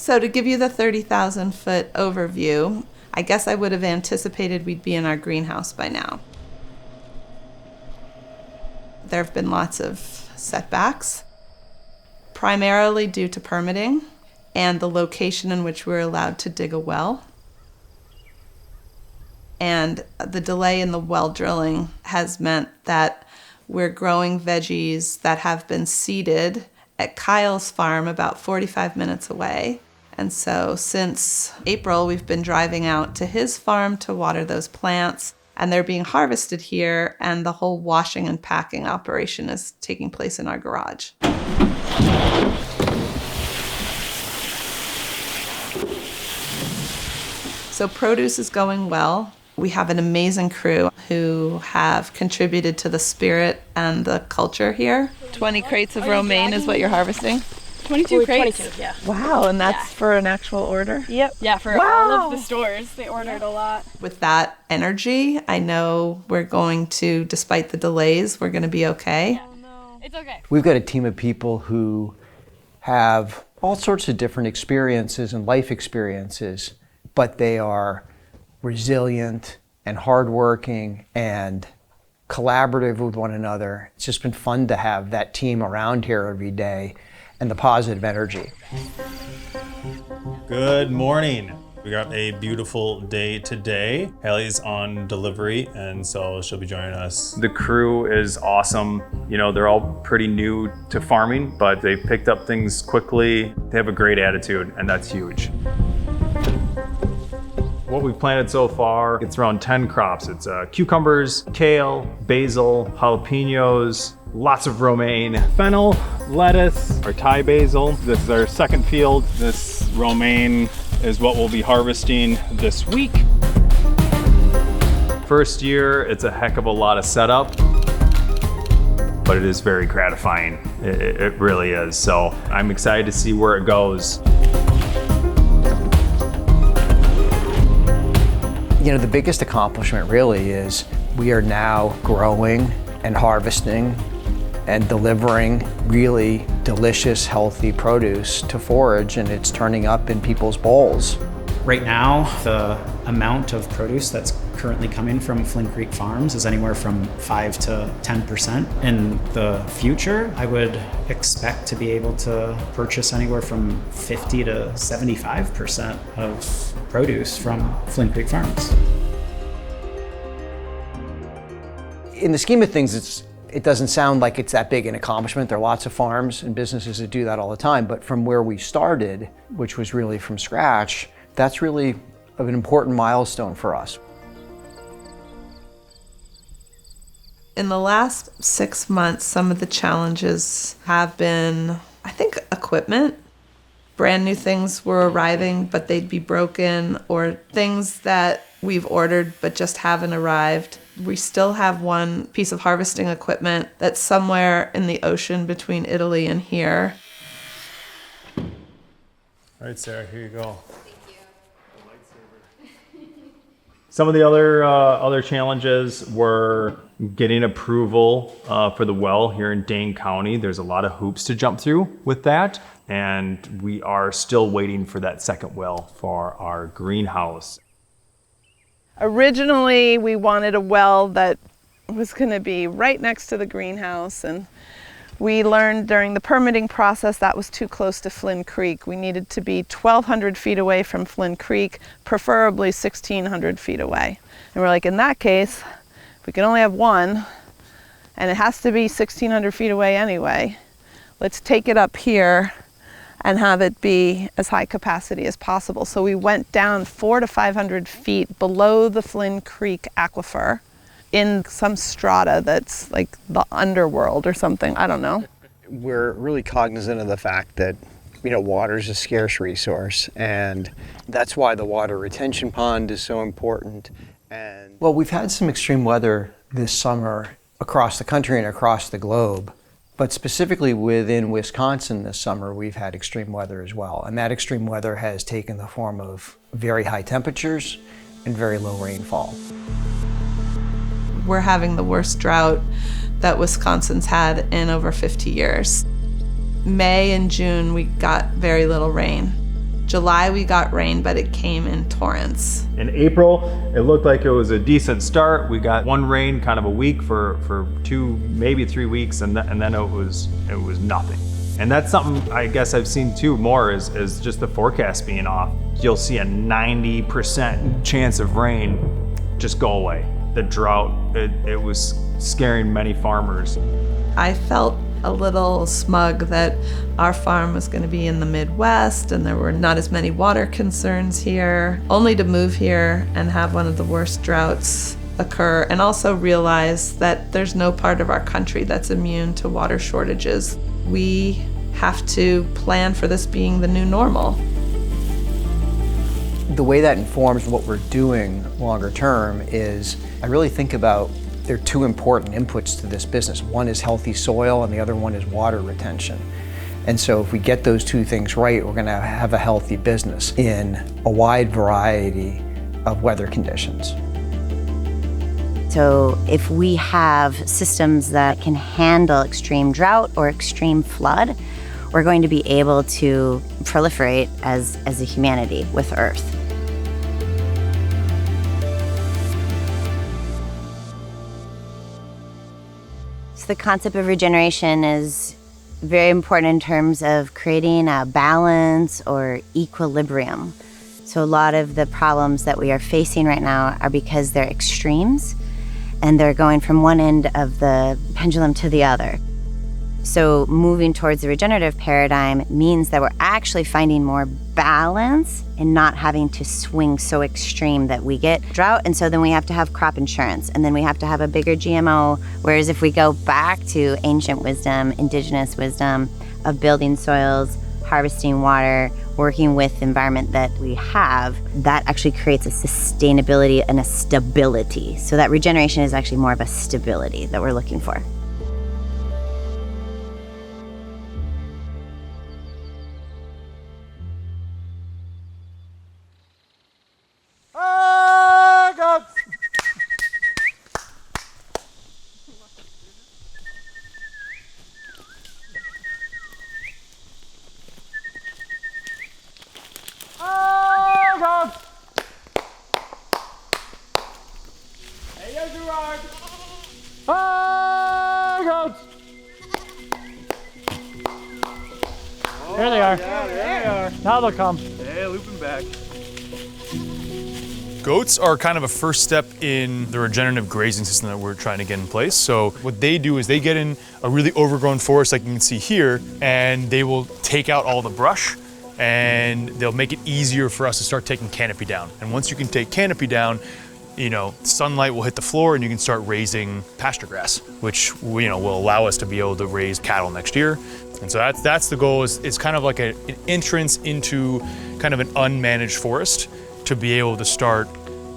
So to give you the 30,000 foot overview, I guess I would have anticipated we'd be in our greenhouse by now. There have been lots of setbacks, primarily due to permitting and the location in which we're allowed to dig a well. And the delay in the well drilling has meant that we're growing veggies that have been seeded at Kyle's farm about 45 minutes away. And so since April, we've been driving out to his farm to water those plants, and they're being harvested here, and the whole washing and packing operation is taking place in our garage. So produce is going well. We have an amazing crew who have contributed to the spirit and the culture here. 20 crates of romaine is what you're harvesting? 22 crates. 22, yeah. Wow, and that's for an actual order? Yep. Yeah, for all of the stores. They ordered a lot. With that energy, I know we're going to, despite the delays, we're going to be okay. Oh, no. It's okay. We've got a team of people who have all sorts of different experiences and life experiences, but they are resilient and hardworking and collaborative with one another. It's just been fun to have that team around here every day and the positive energy. Good morning. We got a beautiful day today. Haley's on delivery, and so she'll be joining us. The crew is awesome. You know, they're all pretty new to farming, but they picked up things quickly. They have a great attitude, and that's huge. What we've planted so far, it's around 10 crops. It's cucumbers, kale, basil, jalapenos, lots of romaine, fennel, lettuce, our Thai basil. This is our second field. This romaine is what we'll be harvesting this week. First year, it's a heck of a lot of setup, but it is very gratifying. It really is. So I'm excited to see where it goes. You know, the biggest accomplishment really is we are now growing and harvesting and delivering really delicious, healthy produce to Forage, and it's turning up in people's bowls. Right now, the amount of produce that's currently coming from Flynn Creek farms is anywhere from 5 to 10%. In the future, I would expect to be able to purchase anywhere from 50 to 75% of produce from Flynn Creek farms. In the scheme of things, it doesn't sound like it's that big an accomplishment. There are lots of farms and businesses that do that all the time, but from where we started, which was really from scratch, that's really an important milestone for us. In the last 6 months, some of the challenges have been, I think, equipment. Brand new things were arriving, but they'd be broken, or things that we've ordered but just haven't arrived. We still have one piece of harvesting equipment that's somewhere in the ocean between Italy and here. All right, Sarah, here you go. Some of the other challenges were getting approval for the well here in Dane County. There's a lot of hoops to jump through with that, and we are still waiting for that second well for our greenhouse. Originally, we wanted a well that was going to be right next to the greenhouse, and we learned during the permitting process that was too close to Flynn Creek. We needed to be 1,200 feet away from Flynn Creek, preferably 1,600 feet away. And we're like, in that case, we can only have one, and it has to be 1,600 feet away anyway. Let's take it up here and have it be as high capacity as possible. So we went down 400 to 500 feet below the Flynn Creek aquifer in some strata that's like the underworld or something, I don't know. We're really cognizant of the fact that, you know, water is a scarce resource, and that's why the water retention pond is so important. And Well, we've had some extreme weather this summer across the country and across the globe, but specifically within Wisconsin this summer, we've had extreme weather as well. And that extreme weather has taken the form of very high temperatures and very low rainfall. We're having the worst drought that Wisconsin's had in over 50 years. May and June, we got very little rain. July we got rain, but it came in torrents. In April, it looked like it was a decent start. We got one rain kind of a week for 2, maybe 3 weeks, and then it was nothing. And that's something I guess I've seen too more is just the forecast being off. You'll see a 90% chance of rain just go away. The drought, it was scaring many farmers. I felt a little smug that our farm was going to be in the Midwest and there were not as many water concerns here, only to move here and have one of the worst droughts occur, and also realize that there's no part of our country that's immune to water shortages. We have to plan for this being the new normal. The way that informs what we're doing longer term is I really think about there are two important inputs to this business. One is healthy soil and the other one is water retention. And so if we get those two things right, we're going to have a healthy business in a wide variety of weather conditions. So if we have systems that can handle extreme drought or extreme flood, we're going to be able to proliferate as a humanity with Earth. So the concept of regeneration is very important in terms of creating a balance or equilibrium. So a lot of the problems that we are facing right now are because they're extremes and they're going from one end of the pendulum to the other. So moving towards the regenerative paradigm means that we're actually finding more balance and not having to swing so extreme that we get drought, and so then we have to have crop insurance, and then we have to have a bigger GMO, whereas if we go back to ancient wisdom, indigenous wisdom of building soils, harvesting water, working with the environment that we have, that actually creates a sustainability and a stability. So that regeneration is actually more of a stability that we're looking for. There they are. Yeah, there they are. Now they'll come. Hey, looping back. Goats are kind of a first step in the regenerative grazing system that we're trying to get in place. So what they do is they get in a really overgrown forest like you can see here, and they will take out all the brush and they'll make it easier for us to start taking canopy down. And once you can take canopy down, sunlight will hit the floor and you can start raising pasture grass, which will allow us to be able to raise cattle next year. And so that's the goal. It's kind of like an entrance into kind of an unmanaged forest to be able to start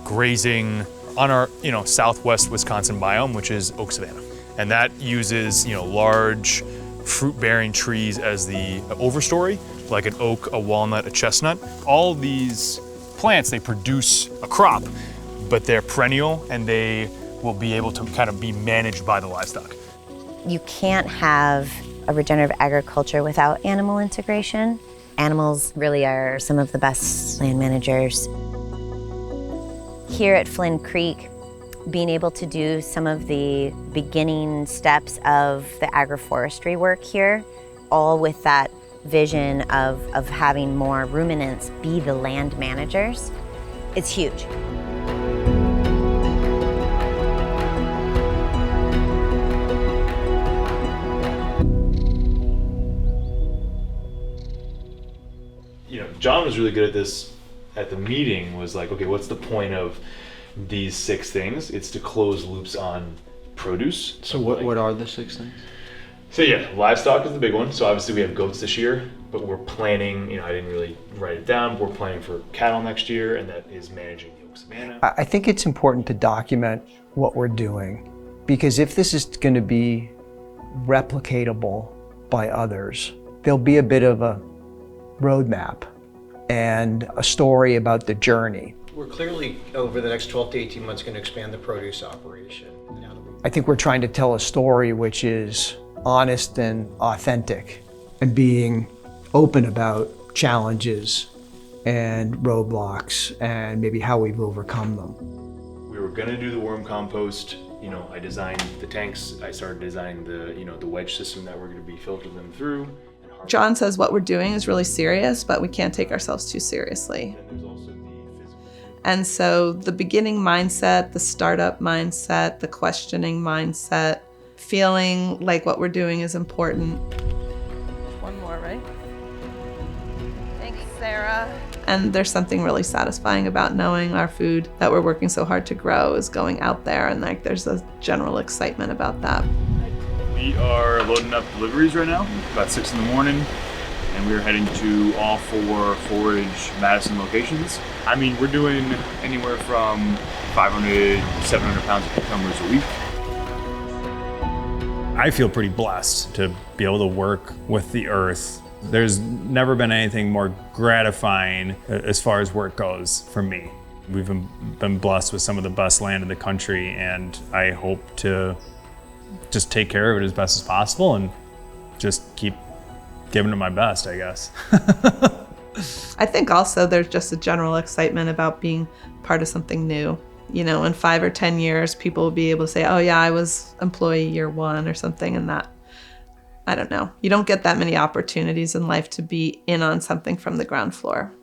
grazing on our southwest Wisconsin biome, which is oak savanna. And that uses large fruit-bearing trees as the overstory, like an oak, a walnut, a chestnut. All of these plants, they produce a crop, but they're perennial and they will be able to kind of be managed by the livestock. You can't have a regenerative agriculture without animal integration. Animals really are some of the best land managers. Here at Flynn Creek, being able to do some of the beginning steps of the agroforestry work here, all with that vision of having more ruminants be the land managers, it's huge. John was really good at this at the meeting, was like, okay, what's the point of these 6 things? It's to close loops on produce. So what are the 6 things? So yeah, livestock is the big one. So obviously we have goats this year, but we're planning, I didn't really write it down, but we're planning for cattle next year, and that is managing the oak savanna. I think it's important to document what we're doing, because if this is going to be replicatable by others, there'll be a bit of a roadmap and a story about the journey. We're clearly, over the next 12 to 18 months, going to expand the produce operation. I think we're trying to tell a story which is honest and authentic and being open about challenges and roadblocks and maybe how we've overcome them. We were gonna do the worm compost. You know, I designed the tanks. I started designing the, the wedge system that we're gonna be filtering them through. John says what we're doing is really serious, but we can't take ourselves too seriously. And so the beginning mindset, the startup mindset, the questioning mindset, feeling like what we're doing is important. One more, right? Thanks, Sarah. And there's something really satisfying about knowing our food that we're working so hard to grow is going out there, and like there's a general excitement about that. We are loading up deliveries right now, about 6 in the morning, and we're heading to all 4 Forage Madison locations. I mean, we're doing anywhere from 500 to 700 pounds of cucumbers a week. I feel pretty blessed to be able to work with the earth. There's never been anything more gratifying as far as work goes for me. We've been blessed with some of the best land in the country, and I hope to just take care of it as best as possible and just keep giving it my best, I guess. I think also there's just a general excitement about being part of something new. You know, in 5 or 10 years, people will be able to say, oh yeah, I was employee year 1 or something, and that, I don't know. You don't get that many opportunities in life to be in on something from the ground floor.